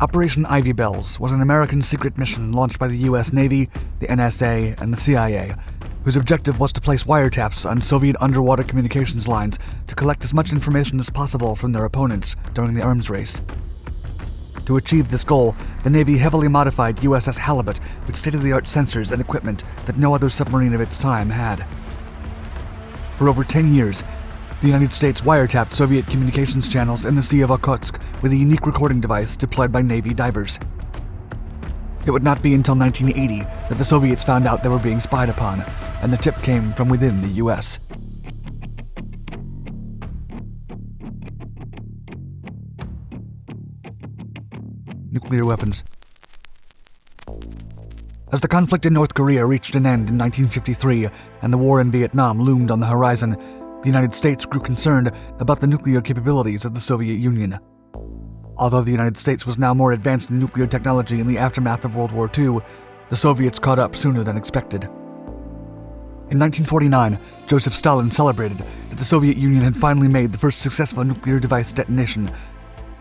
Operation Ivy Bells was an American secret mission launched by the U.S. Navy, the NSA, and the CIA, whose objective was to place wiretaps on Soviet underwater communications lines to collect as much information as possible from their opponents during the arms race. To achieve this goal, the Navy heavily modified USS Halibut with state-of-the-art sensors and equipment that no other submarine of its time had. For over 10 years, the United States wiretapped Soviet communications channels in the Sea of Okhotsk with a unique recording device deployed by Navy divers. It would not be until 1980 that the Soviets found out they were being spied upon, and the tip came from within the US. Nuclear weapons. As the conflict in North Korea reached an end in 1953 and the war in Vietnam loomed on the horizon, the United States grew concerned about the nuclear capabilities of the Soviet Union. Although the United States was now more advanced in nuclear technology in the aftermath of World War II, the Soviets caught up sooner than expected. In 1949, Joseph Stalin celebrated that the Soviet Union had finally made the first successful nuclear device detonation,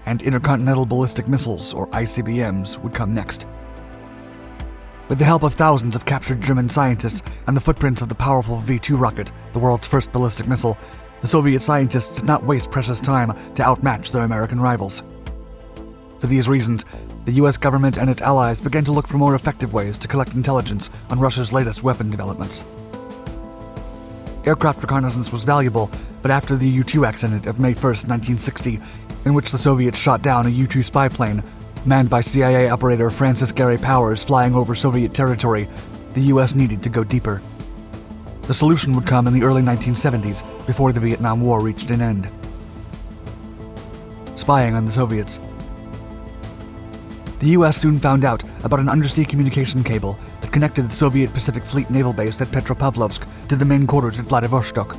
and intercontinental ballistic missiles, or ICBMs, would come next. With the help of thousands of captured German scientists and the footprints of the powerful V-2 rocket, the world's first ballistic missile, the Soviet scientists did not waste precious time to outmatch their American rivals. For these reasons, the US government and its allies began to look for more effective ways to collect intelligence on Russia's latest weapon developments. Aircraft reconnaissance was valuable, but after the U-2 accident of May 1, 1960, in which the Soviets shot down a U-2 spy plane, manned by CIA operator Francis Gary Powers flying over Soviet territory, the US needed to go deeper. The solution would come in the early 1970s, before the Vietnam War reached an end. Spying on the Soviets. The US soon found out about an undersea communication cable that connected the Soviet Pacific Fleet naval base at Petropavlovsk to the main quarters at Vladivostok.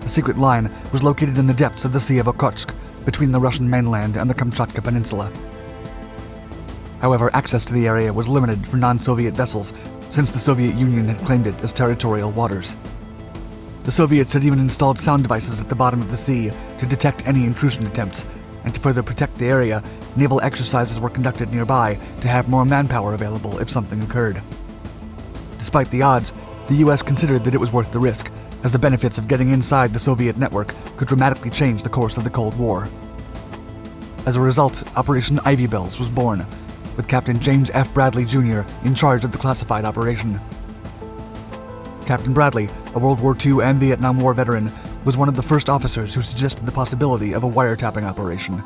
The secret line was located in the depths of the Sea of Okhotsk, between the Russian mainland and the Kamchatka Peninsula. However, access to the area was limited for non-Soviet vessels, since the Soviet Union had claimed it as territorial waters. The Soviets had even installed sound devices at the bottom of the sea to detect any intrusion attempts, and to further protect the area, naval exercises were conducted nearby to have more manpower available if something occurred. Despite the odds, the US considered that it was worth the risk, as the benefits of getting inside the Soviet network could dramatically change the course of the Cold War. As a result, Operation Ivy Bells was born, with Captain James F. Bradley, Jr. in charge of the classified operation. Captain Bradley, a World War II and Vietnam War veteran, was one of the first officers who suggested the possibility of a wiretapping operation.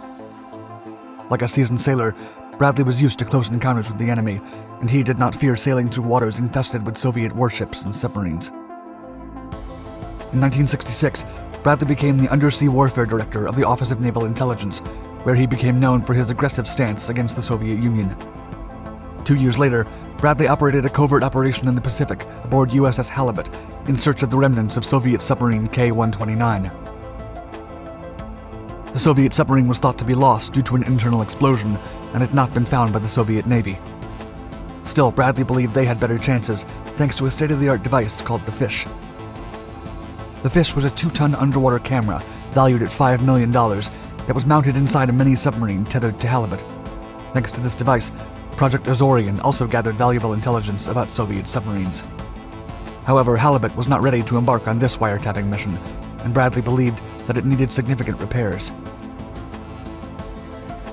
Like a seasoned sailor, Bradley was used to close encounters with the enemy, and he did not fear sailing through waters infested with Soviet warships and submarines. In 1966, Bradley became the Undersea Warfare Director of the Office of Naval Intelligence, where he became known for his aggressive stance against the Soviet Union. 2 years later, Bradley operated a covert operation in the Pacific aboard USS Halibut in search of the remnants of Soviet submarine K-129. The Soviet submarine was thought to be lost due to an internal explosion and had not been found by the Soviet Navy. Still, Bradley believed they had better chances thanks to a state-of-the-art device called the Fish. The Fish was a 2-ton underwater camera valued at $5 million that was mounted inside a mini-submarine tethered to Halibut. Thanks to this device, Project Azorian also gathered valuable intelligence about Soviet submarines. However, Halibut was not ready to embark on this wiretapping mission, and Bradley believed that it needed significant repairs.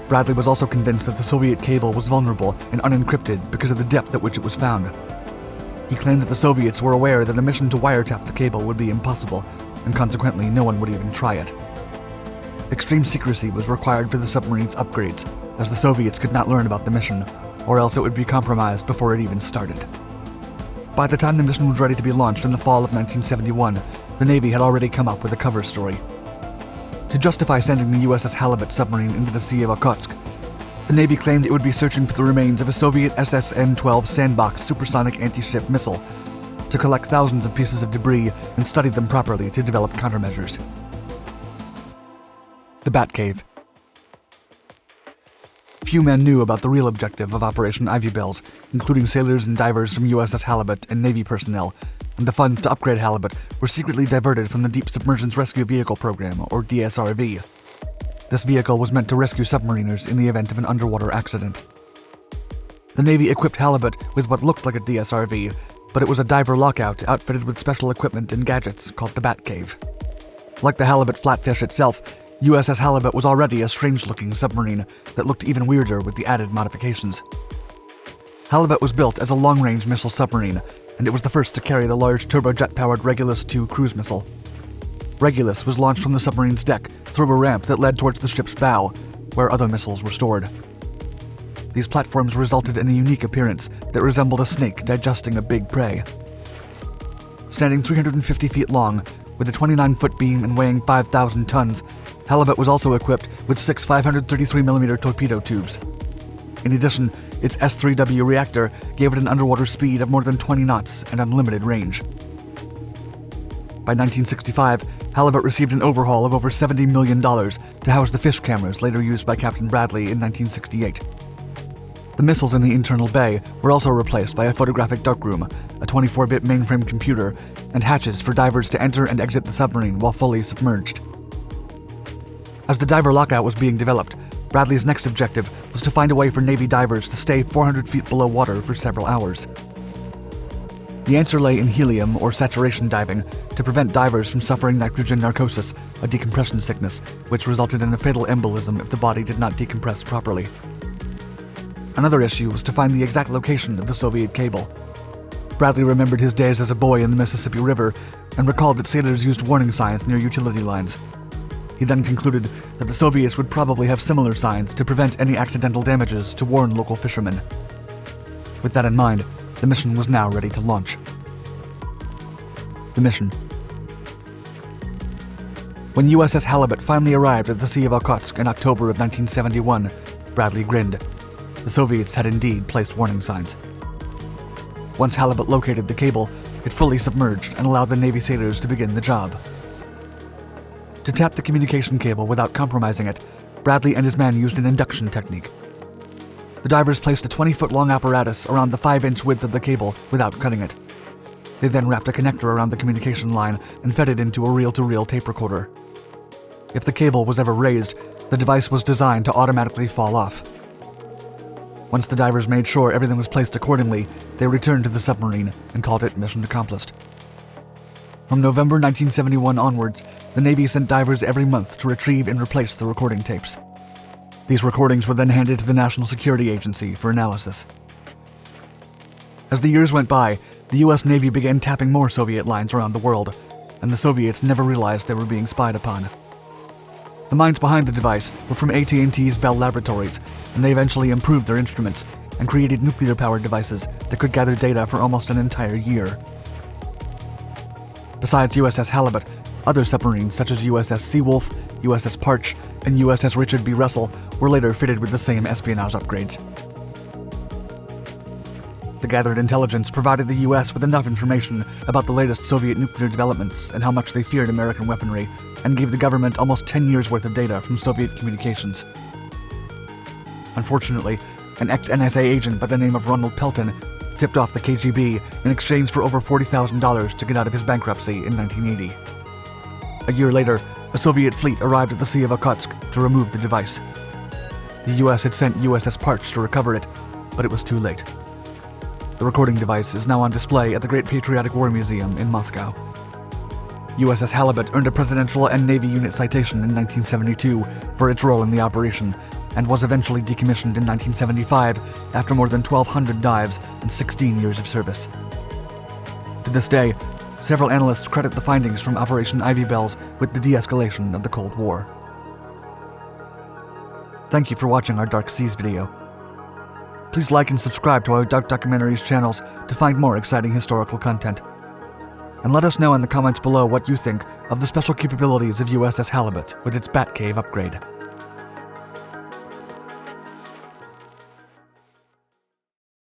Bradley was also convinced that the Soviet cable was vulnerable and unencrypted because of the depth at which it was found. He claimed that the Soviets were aware that a mission to wiretap the cable would be impossible, and consequently no one would even try it. Extreme secrecy was required for the submarine's upgrades, as the Soviets could not learn about the mission, or else it would be compromised before it even started. By the time the mission was ready to be launched in the fall of 1971, the Navy had already come up with a cover story. To justify sending the USS Halibut submarine into the Sea of Okhotsk, the Navy claimed it would be searching for the remains of a Soviet SSN-12 Sandbox supersonic anti-ship missile to collect thousands of pieces of debris and study them properly to develop countermeasures. The Batcave. Few men knew about the real objective of Operation Ivy Bells, including sailors and divers from USS Halibut and Navy personnel, and the funds to upgrade Halibut were secretly diverted from the Deep Submergence Rescue Vehicle Program, or DSRV. This vehicle was meant to rescue submariners in the event of an underwater accident. The Navy equipped Halibut with what looked like a DSRV, but it was a diver lockout outfitted with special equipment and gadgets called the Bat Cave. Like the Halibut flatfish itself, USS Halibut was already a strange-looking submarine that looked even weirder with the added modifications. Halibut was built as a long-range missile submarine, and it was the first to carry the large turbojet-powered Regulus II cruise missile. Regulus was launched from the submarine's deck through a ramp that led towards the ship's bow, where other missiles were stored. These platforms resulted in a unique appearance that resembled a snake digesting a big prey. Standing 350 feet long, with a 29-foot beam and weighing 5,000 tons, Halibut was also equipped with 6 533mm torpedo tubes. In addition, its S-3W reactor gave it an underwater speed of more than 20 knots and unlimited range. By 1965, Halibut received an overhaul of over $70 million to house the fish cameras later used by Captain Bradley in 1968. The missiles in the internal bay were also replaced by a photographic darkroom, a 24-bit mainframe computer, and hatches for divers to enter and exit the submarine while fully submerged. As the diver lockout was being developed, Bradley's next objective was to find a way for Navy divers to stay 400 feet below water for several hours. The answer lay in helium or saturation diving to prevent divers from suffering nitrogen narcosis, a decompression sickness, which resulted in a fatal embolism if the body did not decompress properly. Another issue was to find the exact location of the Soviet cable. Bradley remembered his days as a boy in the Mississippi River and recalled that sailors used warning signs near utility lines. He then concluded that the Soviets would probably have similar signs to prevent any accidental damages to warn local fishermen. With that in mind, the mission was now ready to launch. The mission. When USS Halibut finally arrived at the Sea of Okhotsk in October of 1971, Bradley grinned. The Soviets had indeed placed warning signs. Once Halibut located the cable, it fully submerged and allowed the Navy sailors to begin the job. To tap the communication cable without compromising it, Bradley and his men used an induction technique. The divers placed a 20-foot-long apparatus around the 5-inch width of the cable without cutting it. They then wrapped a connector around the communication line and fed it into a reel-to-reel tape recorder. If the cable was ever raised, the device was designed to automatically fall off. Once the divers made sure everything was placed accordingly, they returned to the submarine and called it mission accomplished. From November 1971 onwards, the Navy sent divers every month to retrieve and replace the recording tapes. These recordings were then handed to the National Security Agency for analysis. As the years went by, the US Navy began tapping more Soviet lines around the world, and the Soviets never realized they were being spied upon. The minds behind the device were from AT&T's Bell Laboratories, and they eventually improved their instruments and created nuclear-powered devices that could gather data for almost an entire year. Besides USS Halibut, other submarines such as USS Seawolf, USS Parch, and USS Richard B. Russell were later fitted with the same espionage upgrades. The gathered intelligence provided the US with enough information about the latest Soviet nuclear developments and how much they feared American weaponry, and gave the government almost 10 years' worth of data from Soviet communications. Unfortunately, an ex-NSA agent by the name of Ronald Pelton tipped off the KGB in exchange for over $40,000 to get out of his bankruptcy in 1980. A year later, a Soviet fleet arrived at the Sea of Okhotsk to remove the device. The US had sent USS Parch to recover it, but it was too late. The recording device is now on display at the Great Patriotic War Museum in Moscow. USS Halibut earned a Presidential and Navy Unit citation in 1972 for its role in the operation, and was eventually decommissioned in 1975 after more than 1,200 dives and 16 years of service. To this day, several analysts credit the findings from Operation Ivy Bells with the de-escalation of the Cold War. Thank you for watching our Dark Seas video. Please like and subscribe to our Dark Documentaries channels to find more exciting historical content. And let us know in the comments below what you think of the special capabilities of USS Halibut with its Batcave upgrade.